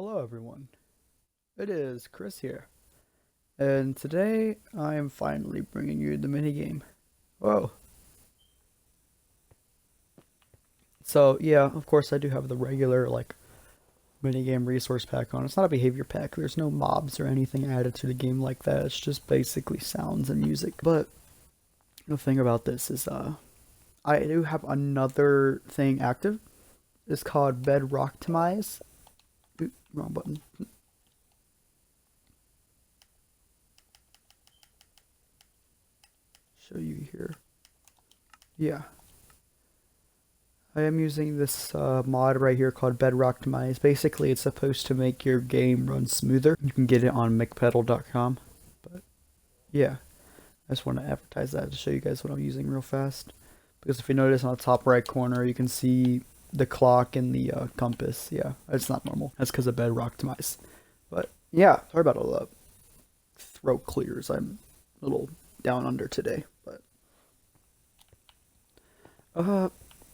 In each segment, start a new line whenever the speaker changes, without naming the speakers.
Hello everyone, it is Chris here, and today I am finally bringing you the minigame. Whoa. So yeah, of course I do have the regular minigame resource pack on. It's not a behavior pack, there's no mobs or anything added to the game like that, it's just basically sounds and music. But the thing about this is I do have another thing active. It's called Bedrock Tamize. Oop, wrong button. Show you here. Yeah, I am using this mod right here called Bedrock Tamize. Basically, it's supposed to make your game run smoother. You can get it on mcpedal.com. But yeah, I just want to advertise that to show you guys what I'm using real fast. Because if you notice on the top right corner, you can see the clock and the compass. Yeah, it's not normal. That's because of Bedrock Tamize. But yeah, sorry about all the throat clears. I'm a little down under today. But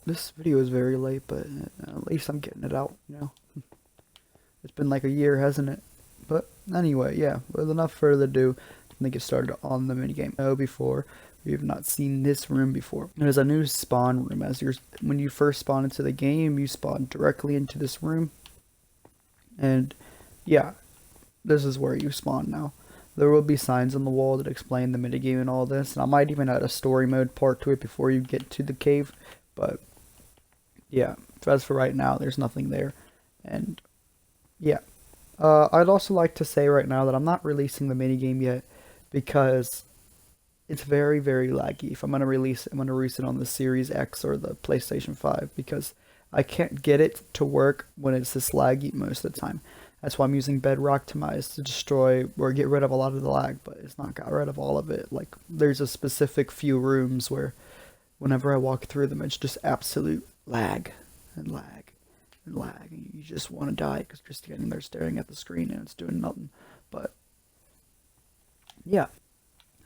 this video is very late, but at least I'm getting it out, you know. It's been like a year, hasn't it? But anyway, yeah, with enough further ado, let me get started on the minigame. Oh, before, we have not seen this room before. There's a new spawn room. When you first spawn into the game, you spawn directly into this room. And yeah, this is where you spawn now. There will be signs on the wall that explain the minigame and all this, and I might even add a story mode part to it before you get to the cave, but yeah, as for right now, there's nothing there. And yeah, I'd also like to say right now that I'm not releasing the minigame yet because it's very, very laggy. If I'm going to release it, I'm going to release it on the Series X or the PlayStation 5 because I can't get it to work when it's this laggy most of the time. That's why I'm using Bedrock Tamize to destroy or get rid of a lot of the lag, but it's not got rid of all of it. Like, there's a specific few rooms where whenever I walk through them, it's just absolute lag and lag and lag, and you just want to die because you're just standing there staring at the screen and it's doing nothing. But yeah.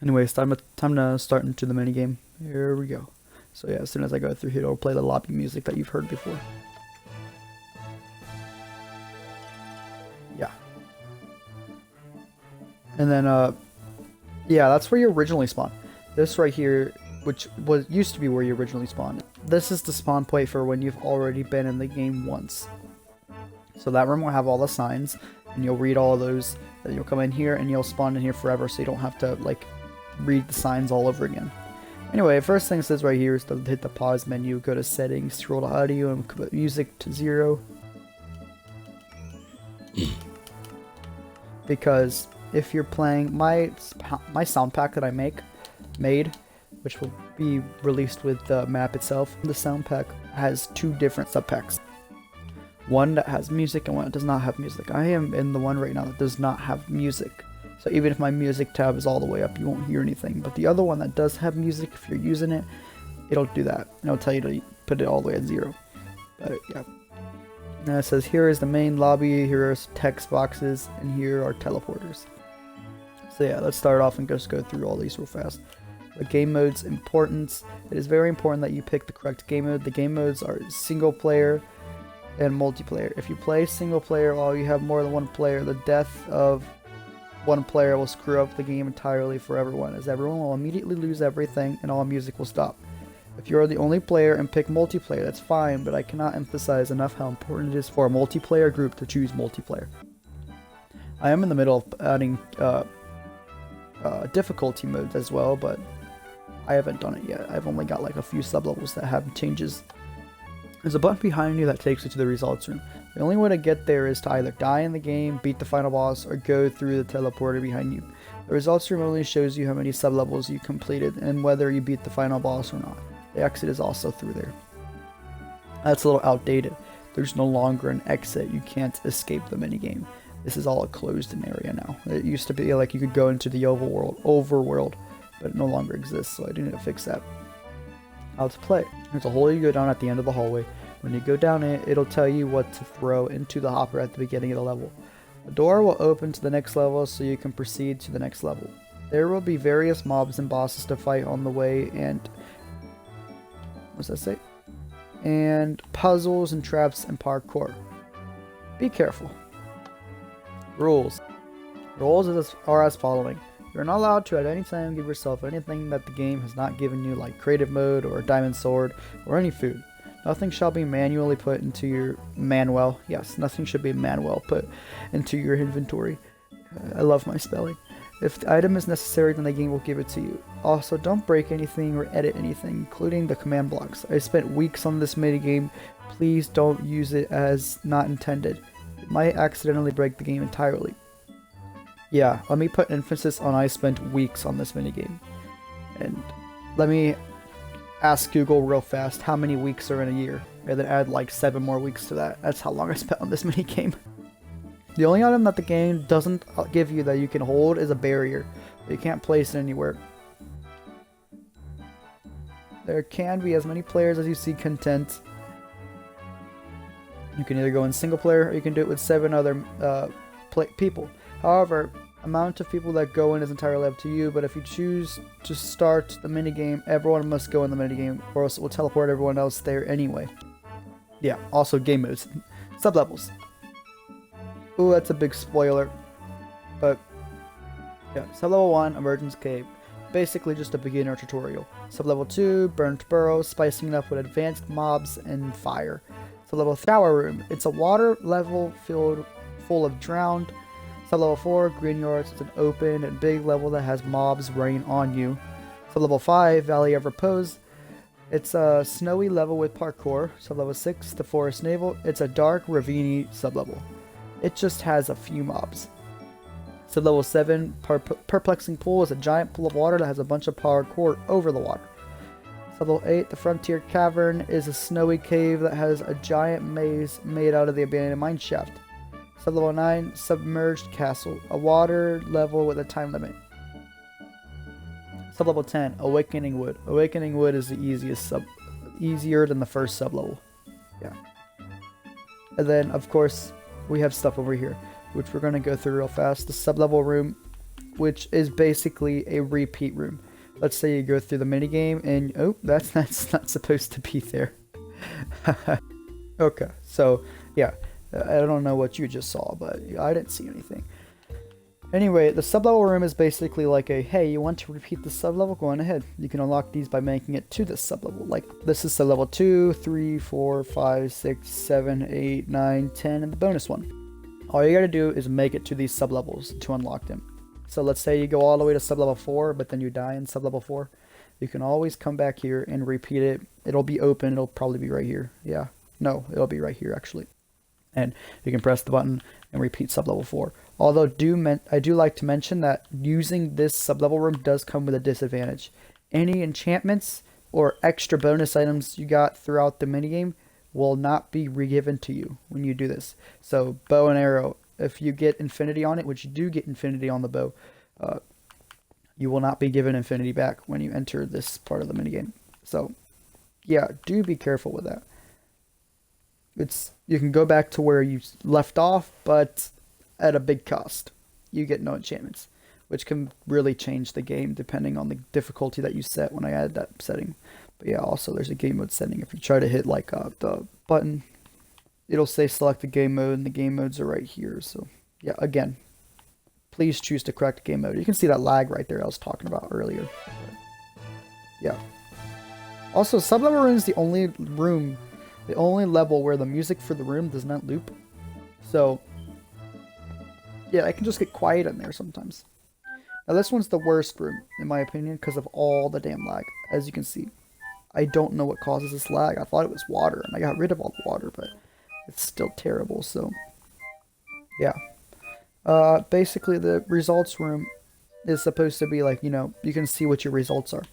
Anyways, time to start into the minigame. Here we go. So yeah, as soon as I go through here, it'll play the lobby music that you've heard before. Yeah. And then yeah, that's where you originally spawned. This right here, which used to be where you originally spawned. This is the spawn point for when you've already been in the game once. So that room will have all the signs, and you'll read all of those. Then you'll come in here, and you'll spawn in here forever, so you don't have to like read the signs all over again. Anyway, first thing it says right here is to hit the pause menu, go to settings, scroll to audio, and put music to 0. Because if you're playing my sound pack that I made, which will be released with the map itself, the sound pack has 2 different sub packs. One that has music and one that does not have music. I am in the one right now that does not have music. So even if my music tab is all the way up, you won't hear anything. But the other one that does have music, if you're using it, it'll do that. It'll tell you to put it all the way at 0. But yeah. And it says here is the main lobby, here are text boxes, and here are teleporters. So yeah, let's start off and just go through all these real fast. The game mode's importance. It is very important that you pick the correct game mode. The game modes are single player and multiplayer. If you play single player while you have more than one player, the death of one player will screw up the game entirely for everyone, as everyone will immediately lose everything and all music will stop. If you are the only player and pick multiplayer, that's fine, but I cannot emphasize enough how important it is for a multiplayer group to choose multiplayer. I am in the middle of adding difficulty modes as well, but I haven't done it yet. I've only got like a few sublevels that have changes. There's a button behind you that takes you to the results room. The only way to get there is to either die in the game, beat the final boss, or go through the teleporter behind you. The results room only shows you how many sublevels you completed and whether you beat the final boss or not. The exit is also through there. That's a little outdated. There's no longer an exit. You can't escape the minigame. This is all a closed-in area now. It used to be like you could go into the overworld, but it no longer exists, so I do need to fix that. How to play. There's a hole you go down at the end of the hallway. When you go down it, it'll tell you what to throw into the hopper at the beginning of the level. The door will open to the next level so you can proceed to the next level. There will be various mobs and bosses to fight on the way, and what's that say? And puzzles and traps and parkour. Be careful. Rules. Are as following. You're not allowed to at any time give yourself anything that the game has not given you, like creative mode or a diamond sword or any food. Nothing shall be manually put into your manual. Yes, nothing should be manual put into your inventory. I love my spelling. If the item is necessary, then the game will give it to you. Also, don't break anything or edit anything, including the command blocks. I spent weeks on this minigame. Please don't use it as not intended. It might accidentally break the game entirely. Yeah, let me put emphasis on I spent weeks on this minigame. And let me ask Google real fast how many weeks are in a year. And then add like 7 more weeks to that. That's how long I spent on this minigame. The only item that the game doesn't give you that you can hold is a barrier. You can't place it anywhere. There can be as many players as you see content. You can either go in single player or you can do it with 7 other people. However, amount of people that go in is entirely up to you, but if you choose to start the minigame, everyone must go in the minigame, or else it will teleport everyone else there anyway. Yeah, also game modes. Sublevels. Ooh, that's a big spoiler. But, yeah, sublevel 1, Emergence Cave. Basically just a beginner tutorial. Sublevel 2, Burnt Burrow, spicing it up with advanced mobs and fire. Sublevel 3, Shower Room. It's a water level filled full of drowned. Sublevel 4, Green Yards. It's an open and big level that has mobs raining on you. Sublevel 5, Valley of Repose. It's a snowy level with parkour. Sublevel 6, the Forest Navel. It's a dark, ravine sublevel. It just has a few mobs. Sublevel 7, Perplexing Pool is a giant pool of water that has a bunch of parkour over the water. Sublevel 8, the Frontier Cavern is a snowy cave that has a giant maze made out of the abandoned mine shaft. Sublevel 9, Submerged Castle, a water level with a time limit. Sublevel 10, Awakening Wood. Awakening Wood is the easier than the first sublevel. Yeah. And then, of course, we have stuff over here, which we're going to go through real fast. The sublevel room, which is basically a repeat room. Let's say you go through the minigame and, oh, that's not supposed to be there. Okay, so, yeah. I don't know what you just saw, but I didn't see anything. Anyway, the sublevel room is basically like a, hey, you want to repeat the sublevel? Go on ahead. You can unlock these by making it to this sublevel. Like, this is sublevel 2, 3, 4, 5, 6, 7, 8, 9, 10, and the bonus one. All you gotta do is make it to these sublevels to unlock them. So let's say you go all the way to sublevel 4, but then you die in sublevel 4. You can always come back here and repeat it. It'll be open. It'll probably be right here. Yeah. No, it'll be right here, actually. And you can press the button and repeat sublevel 4. Although I do like to mention that using this sublevel room does come with a disadvantage. Any enchantments or extra bonus items you got throughout the minigame will not be re-given to you when you do this. So bow and arrow, if you get infinity on it, which you do get infinity on the bow, you will not be given infinity back when you enter this part of the minigame. So yeah, do be careful with that. You can go back to where you left off, but at a big cost. You get no enchantments, which can really change the game depending on the difficulty that you set when I added that setting. But yeah, also there's a game mode setting. If you try to hit like the button, it'll say select the game mode, and the game modes are right here. So yeah, again, please choose the correct game mode. You can see that lag right there I was talking about earlier. Yeah. Also, sublevel room is the only level where the music for the room does not loop. So yeah, I can just get quiet in there sometimes. Now this one's the worst room, in my opinion, because of all the damn lag. As you can see, I don't know what causes this lag. I thought it was water, and I got rid of all the water, but it's still terrible, so yeah. Basically the results room is supposed to be like, you can see what your results are.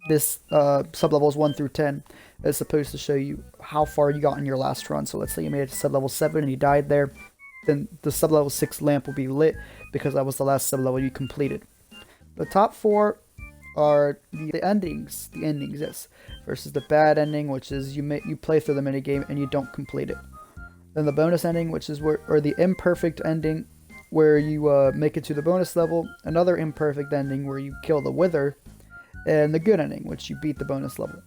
This sublevels 1 through 10 is supposed to show you how far you got in your last run. So let's say you made it to sublevel 7 and you died there, then the sublevel 6 lamp will be lit because that was the last sublevel you completed. The top 4 are the endings. The endings, yes, versus the bad ending, which is you play through the minigame and you don't complete it. Then the bonus ending, which is the imperfect ending, where you make it to the bonus level. Another imperfect ending where you kill the wither. And the good ending, which you beat the bonus level.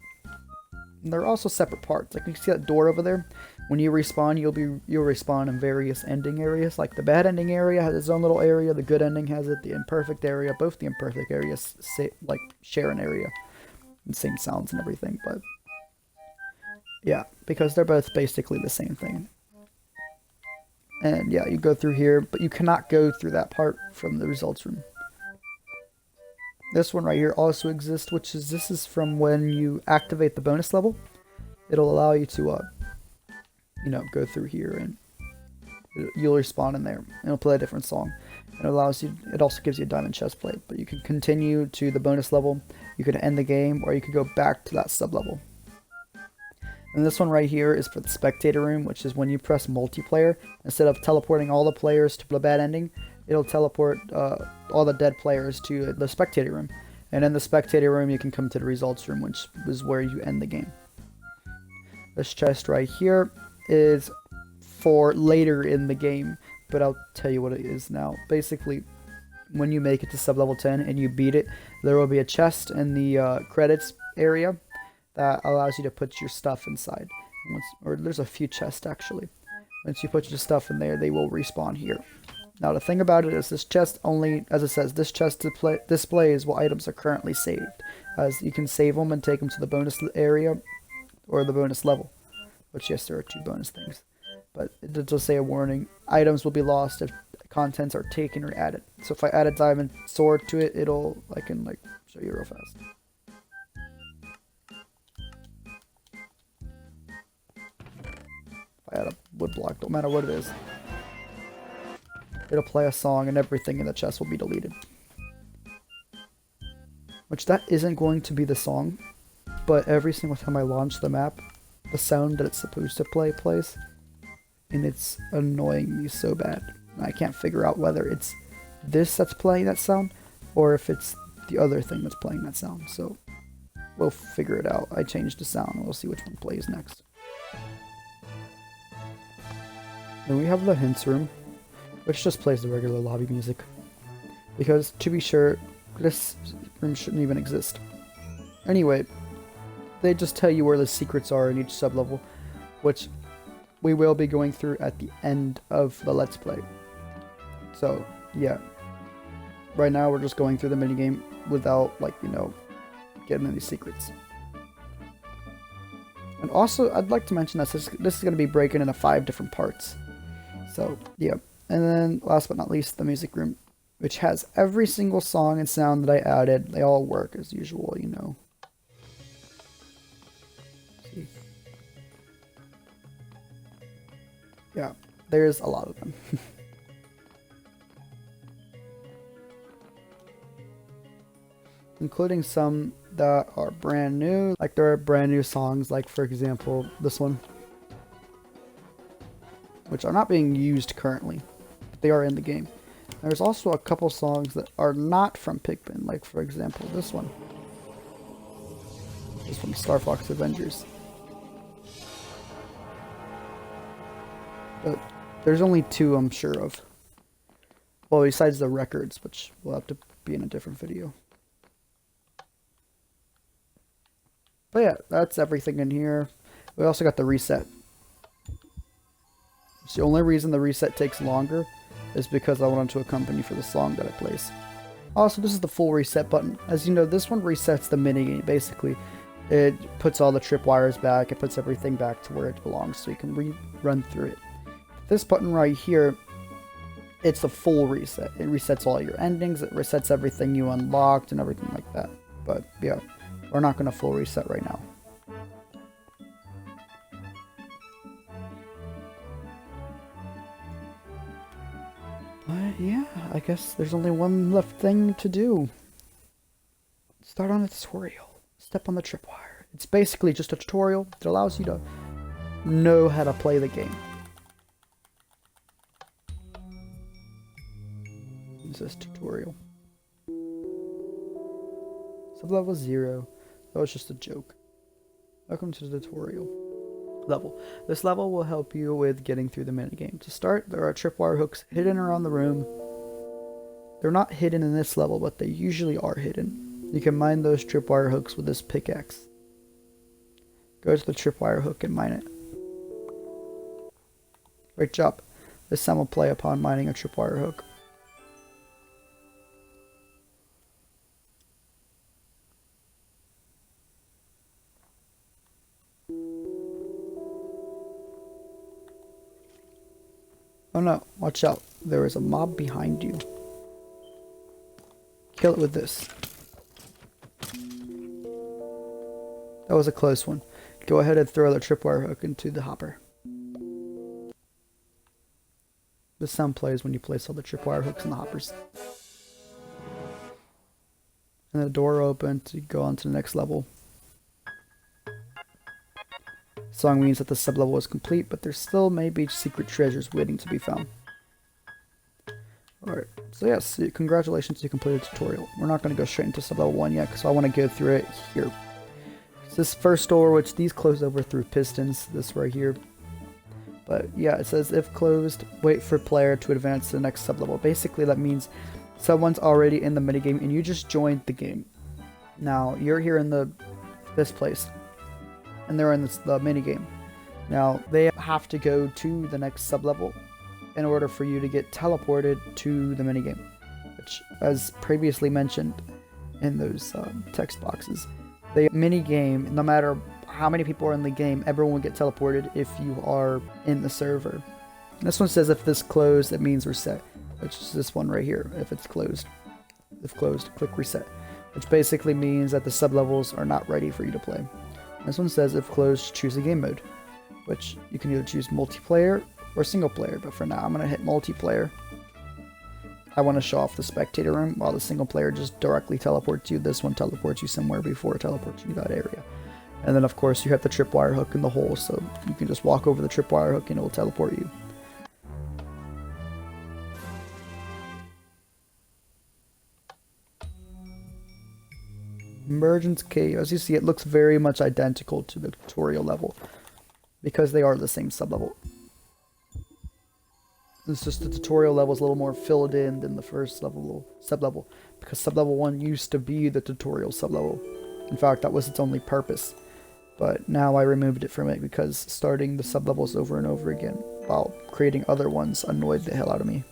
And they're also separate parts. Like you see that door over there? When you respawn, you'll respawn in various ending areas. Like the bad ending area has its own little area. The good ending has it. The imperfect area, both the imperfect areas, like share an area, and same sounds and everything. But yeah, because they're both basically the same thing. And yeah, you go through here, but you cannot go through that part from the results room. This one right here also exists, which is this is from when you activate the bonus level. It'll allow you to you know, go through here and you'll respawn in there. And it'll play a different song. It allows you. It also gives you a diamond chest plate, but you can continue to the bonus level. You can end the game, or you can go back to that sub level. And this one right here is for the spectator room, which is when you press multiplayer. Instead of teleporting all the players to the bad ending, it'll teleport all the dead players to the spectator room. And in the spectator room, you can come to the results room, which is where you end the game. This chest right here is for later in the game, but I'll tell you what it is now. Basically, when you make it to sub-level 10 and you beat it, there will be a chest in the credits area that allows you to put your stuff inside. Or there's a few chests actually. Once you put your stuff in there, they will respawn here. Now the thing about it is this chest only, as it says, this chest displays what items are currently saved. As you can save them and take them to the bonus area or the bonus level. Which, yes, there are 2 bonus things. But it does say a warning. Items will be lost if contents are taken or added. So if I add a diamond sword to it, I can show you real fast. If I add a wood block, don't matter what it is. It'll play a song and everything in the chest will be deleted. Which that isn't going to be the song. But every single time I launch the map, the sound that it's supposed to play plays, and it's annoying me so bad. I can't figure out whether it's this that's playing that sound or if it's the other thing that's playing that sound. So we'll figure it out. I changed the sound and we'll see which one plays next. Then we have the hints room, which just plays the regular lobby music. Because to be sure, this room shouldn't even exist. Anyway, they just tell you where the secrets are in each sub-level, which we will be going through at the end of the Let's Play. So, yeah. Right now, we're just going through the minigame without, getting any secrets. And also, I'd like to mention that this is going to be breaking into 5 different parts. So, yeah. And then, last but not least, the music room, which has every single song and sound that I added. They all work as usual, you know. Yeah, there's a lot of them. Including some that are brand new. Like there are brand new songs, like for example, this one. Which are not being used currently, but they are in the game. There's also a couple songs that are not from Pikmin, like for example, this one. This from Star Fox Avengers. But there's only 2 I'm sure of. Well, besides the records, which will have to be in a different video. But yeah, that's everything in here. We also got the reset. It's the only reason the reset takes longer is because I wanted to accompany for the song that it plays. Also, this is the full reset button. As you know, this one resets the minigame, basically. It puts all the tripwires back, it puts everything back to where it belongs, so you can run through it. This button right here, it's the full reset. It resets all your endings, it resets everything you unlocked and everything like that. But yeah, we're not going to full reset right now. But yeah, I guess there's only one left thing to do. Start on a tutorial. Step on the tripwire. It's basically just a tutorial that allows you to know how to play the game. This is tutorial. Sublevel 0. That was just a joke. Welcome to the tutorial level. This level will help you with getting through the minigame. To start, there are tripwire hooks hidden around the room. They're not hidden in this level, but they usually are hidden. You can mine those tripwire hooks with this pickaxe. Go to the tripwire hook and mine it. Great job. This time we'll play upon mining a tripwire hook. Oh no, watch out. There is a mob behind you. Kill it with this. That was a close one. Go ahead and throw the tripwire hook into the hopper. The sound plays when you place all the tripwire hooks in the hoppers. And the door opened to go on to the next level. Song means that the sublevel is complete, but there still may be secret treasures waiting to be found. Alright, so yes, congratulations, you completed the tutorial. We're not going to go straight into sublevel 1 yet, because I want to go through it here. So this first door, which these close over through pistons, this right here. But yeah, it says if closed, wait for player to advance to the next sublevel. Basically, that means someone's already in the minigame and you just joined the game. Now, you're here in this place. And they're in the minigame. Now, they have to go to the next sublevel in order for you to get teleported to the minigame. Which, as previously mentioned in those text boxes, the minigame, no matter how many people are in the game, everyone will get teleported if you are in the server. And this one says if this closed, it means reset. Which is this one right here, if it's closed. If closed, click reset. Which basically means that the sublevels are not ready for you to play. This one says if closed, choose a game mode, which you can either choose multiplayer or single player, but for now I'm going to hit multiplayer. I want to show off the spectator room while the single player just directly teleports you. This one teleports you somewhere before it teleports you to that area. And then of course you have the tripwire hook in the hole, so you can just walk over the tripwire hook and it will teleport you. Emergence Cave, as you see, it looks very much identical to the tutorial level because they are the same sublevel. It's just the tutorial level is a little more filled in than the first sublevel because sublevel 1 used to be the tutorial sublevel. In fact, that was its only purpose. But now I removed it from it because starting the sublevels over and over again while creating other ones annoyed the hell out of me.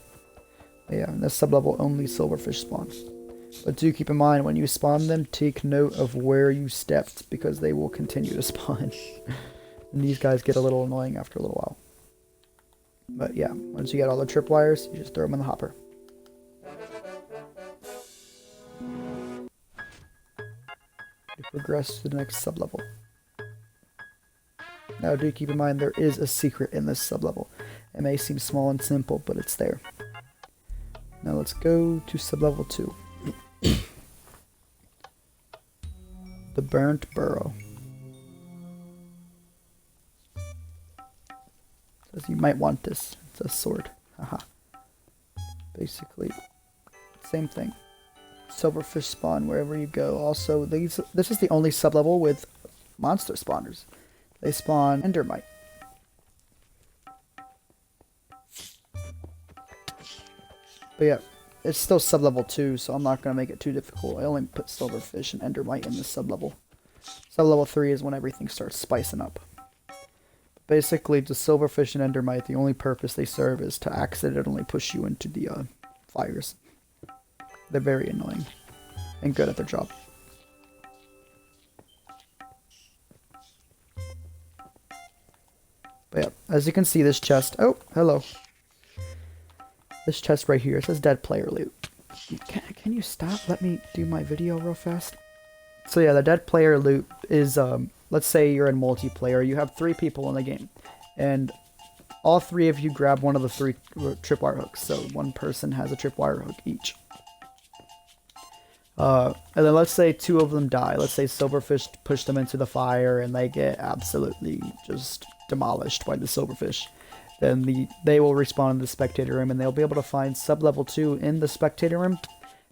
But yeah, in this sublevel only silverfish spawns. But do keep in mind, when you spawn them, take note of where you stepped, because they will continue to spawn. And these guys get a little annoying after a little while. But yeah, once you get all the tripwires, you just throw them in the hopper. You progress to the next sublevel. Now do keep in mind, there is a secret in this sublevel. It may seem small and simple, but it's there. Now let's go to sublevel 2. The burnt burrow. Says you might want this. It's a sword. Haha. Basically, same thing. Silverfish spawn wherever you go. Also, this is the only sublevel with monster spawners. They spawn endermite. But yeah, it's still sublevel 2, so I'm not going to make it too difficult. I only put silverfish and endermite in this sublevel. Sublevel 3 is when everything starts spicing up. Basically, the silverfish and endermite, the only purpose they serve is to accidentally push you into the fires. They're very annoying and good at their job. But yeah, as you can see, this chest... Oh, hello. This chest right here, it says dead player loot. Can you stop? Let me do my video real fast. So yeah, the dead player loot is, let's say you're in multiplayer, you have 3 people in the game, and all 3 of you grab one of the 3 tripwire hooks, so one person has a tripwire hook each. And then let's say 2 of them die. Let's say silverfish push them into the fire and they get absolutely just demolished by the silverfish. Then they will respawn in the spectator room and they'll be able to find sublevel 2 in the spectator room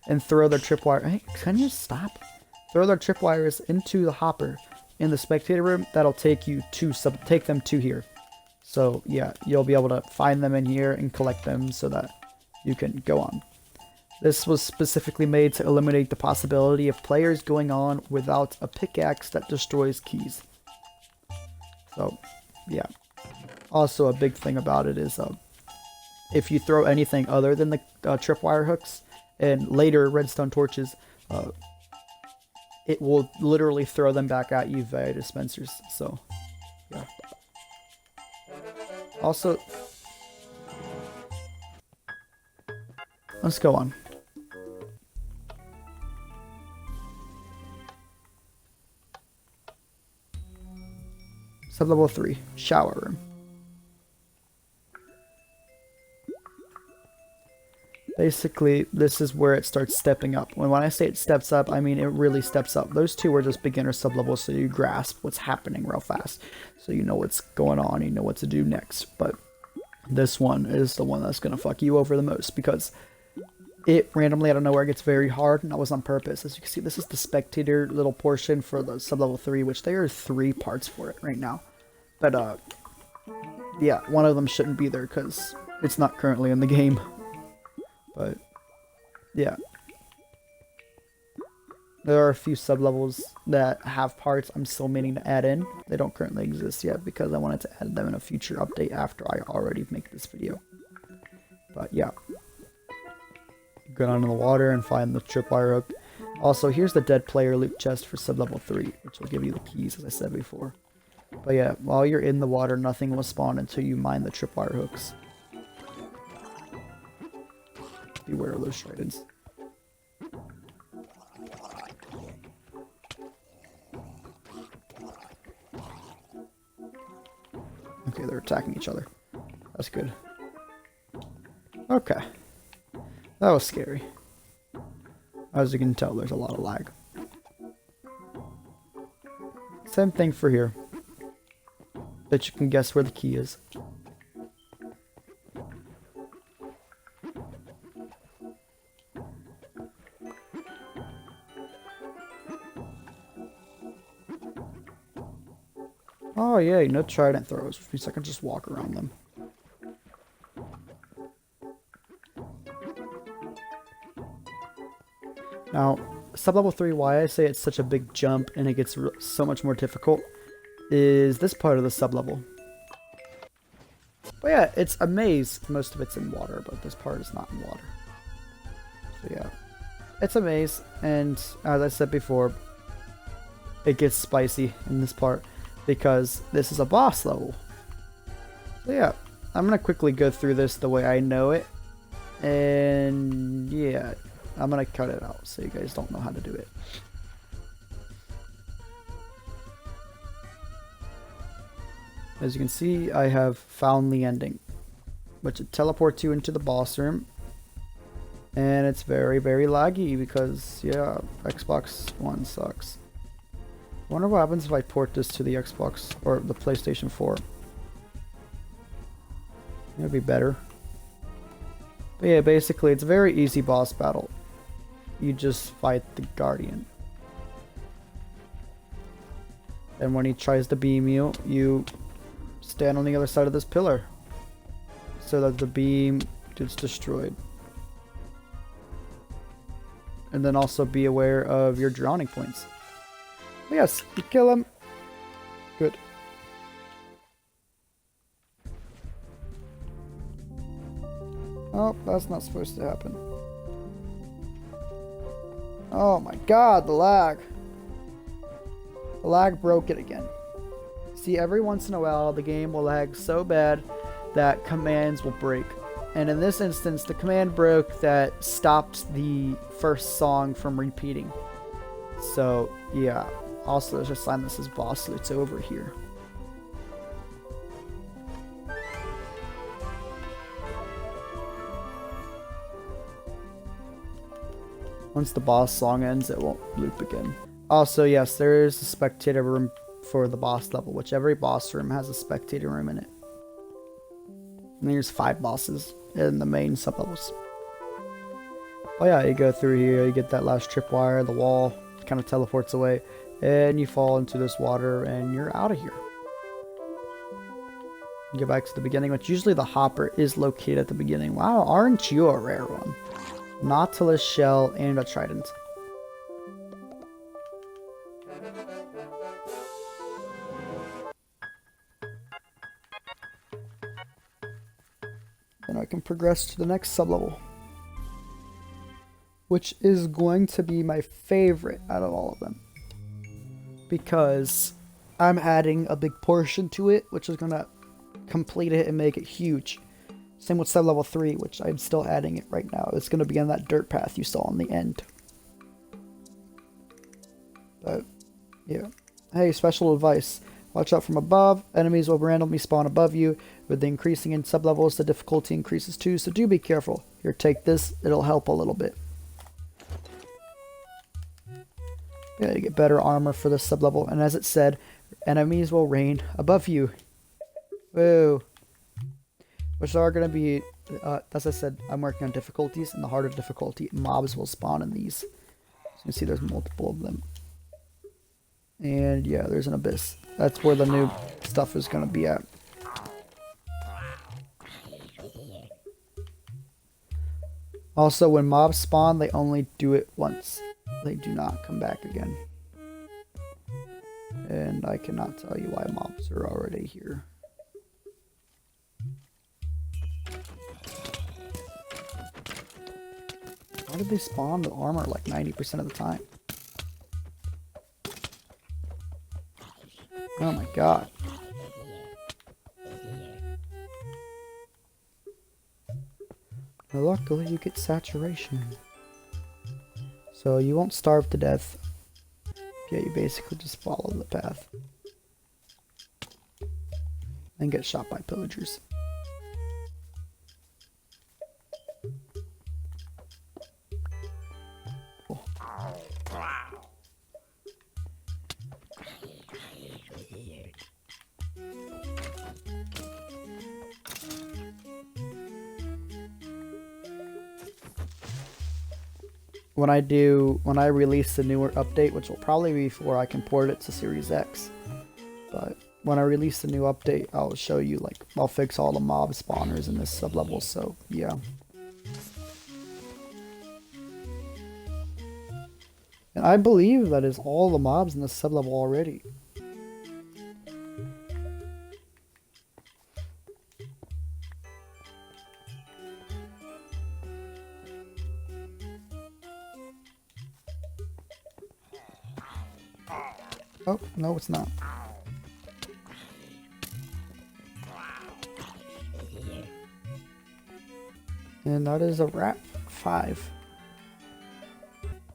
and throw their tripwire. Hey, can you stop? Throw their tripwires into the hopper in the spectator room. That'll take you to take them to here. So yeah, you'll be able to find them in here and collect them so that you can go on. This was specifically made to eliminate the possibility of players going on without a pickaxe that destroys keys. So, yeah. Also, a big thing about it is if you throw anything other than the tripwire hooks and later redstone torches, it will literally throw them back at you via dispensers. So, yeah. Also, let's go on. Sublevel 3, shower room. Basically, this is where it starts stepping up. When I say it steps up, I mean it really steps up. Those two are just beginner sublevels, so you grasp what's happening real fast. So you know what's going on, you know what to do next. But this one is the one that's going to fuck you over the most, because it randomly out of nowhere gets very hard, and that was on purpose. As you can see, this is the spectator little portion for the sublevel 3, which there are 3 parts for it right now. But, yeah, one of them shouldn't be there because it's not currently in the game. But, yeah. There are a few sublevels that have parts I'm still meaning to add in. They don't currently exist yet because I wanted to add them in a future update after I already make this video. But, yeah. Go down in the water and find the tripwire hook. Also, here's the dead player loot chest for sublevel 3, which will give you the keys, as I said before. But yeah, while you're in the water, nothing will spawn until you mine the tripwire hooks. Beware of those tridents. Okay, they're attacking each other. That's good. Okay. That was scary. As you can tell, there's a lot of lag. Same thing for here. Bet you can guess where the key is. Oh yeah, no trident throws, which means I can just walk around them. Now, sublevel 3, why I say it's such a big jump and it gets so much more difficult is this part of the sublevel. But yeah, it's a maze. Most of it's in water, but this part is not in water. So yeah, it's a maze, and as I said before, it gets spicy in this part because this is a boss level. So yeah, I'm gonna quickly go through this the way I know it, and yeah, I'm gonna cut it out so you guys don't know how to do it. As you can see, I have found the ending, which it teleports you into the boss room, and it's very, very laggy because, yeah, Xbox One sucks. I wonder what happens if I port this to the Xbox or the PlayStation 4. It'd be better. But yeah, basically, it's a very easy boss battle. You just fight the Guardian. And when he tries to beam you, you stand on the other side of this pillar so that the beam gets destroyed. And then also be aware of your drowning points. But yes, you kill him. Good. Oh, that's not supposed to happen. Oh my god, the lag. The lag broke it again. See, every once in a while, the game will lag so bad that commands will break. And in this instance, the command broke that stopped the first song from repeating. So, yeah. Also, there's a sign that says boss loot's over here. Once the boss song ends, it won't loop again. Also, yes, there is a spectator room for the boss level, which every boss room has a spectator room in it. And there's 5 bosses in the main sublevels. But yeah, you go through here, you get that last tripwire, the wall kind of teleports away, and you fall into this water, and you're out of here. You get back to the beginning, which usually the hopper is located at the beginning. Wow, aren't you a rare one? Nautilus shell and a trident. progress to the next sublevel, which is going to be my favorite out of all of them, because I'm adding a big portion to it, which is going to complete it and make it huge. Same with sublevel 3, which I'm still adding it right now. It's going to be on that dirt path you saw in the end. But, yeah. Hey, special advice. Watch out from above. Enemies will randomly spawn above you. With the increasing in sublevels, the difficulty increases too, so do be careful. Here, take this. It'll help a little bit. Yeah, you get better armor for this sublevel. And as it said, enemies will rain above you. Woo. Which are going to be, as I said, I'm working on difficulties. And the harder difficulty, mobs will spawn in these. So you can see there's multiple of them. And yeah, there's an abyss. That's where the new stuff is going to be at. Also, when mobs spawn, they only do it once. They do not come back again. And I cannot tell you why mobs are already here. Why did they spawn with armor like 90% of the time? Oh my god. Now luckily you get saturation. So you won't starve to death. Yeah, you basically just follow the path. And get shot by pillagers. Cool. When I release the newer update, which will probably be before I can port it to Series X, but when I release the new update, I'll show you, like, I'll fix all the mob spawners in this sublevel, so yeah. And I believe that is all the mobs in this sublevel already. Oh, no, it's not. And that is a wrap. 5.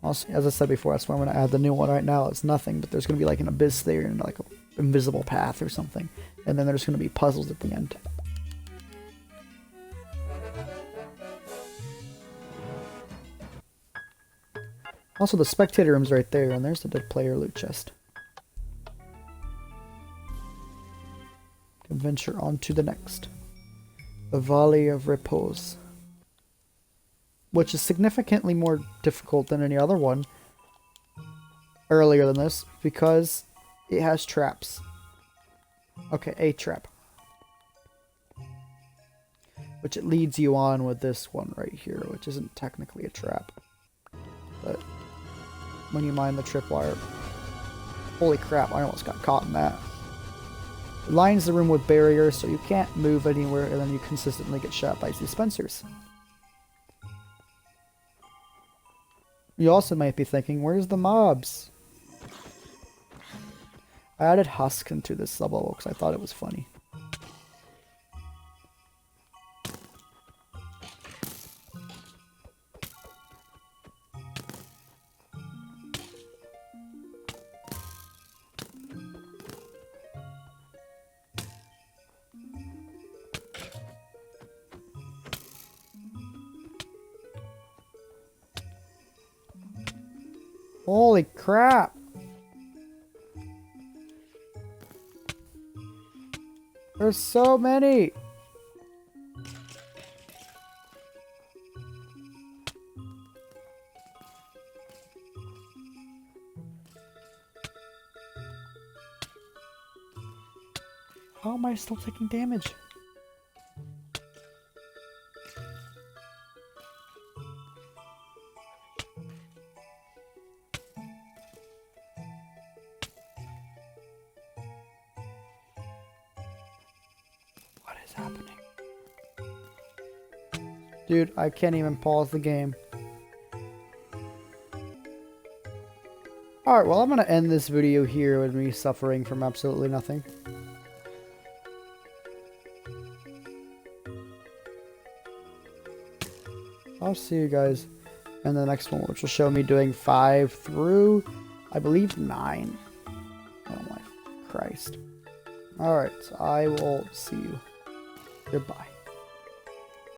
Also, as I said before, that's why I'm going to add the new one right now. It's nothing, but there's going to be like an abyss there and like an invisible path or something. And then there's going to be puzzles at the end. Also, the spectator room's right there, and there's the dead player loot chest. Can venture on to the next. The Valley of Repose. Which is significantly more difficult than any other one earlier than this, because it has traps. Okay, a trap. Which it leads you on with this one right here, which isn't technically a trap. But when you mine the tripwire... Holy crap, I almost got caught in that. It lines the room with barriers, so you can't move anywhere, and then you consistently get shot by dispensers. You also might be thinking, where's the mobs? I added Husk into this level because I thought it was funny. Holy crap! There's so many! How am I still taking damage? What is happening? Dude, I can't even pause the game. Alright, well, I'm going to end this video here with me suffering from absolutely nothing. I'll see you guys in the next one, which will show me doing 5 through, I believe, 9. Oh my Christ. Alright, so I will see you. Goodbye.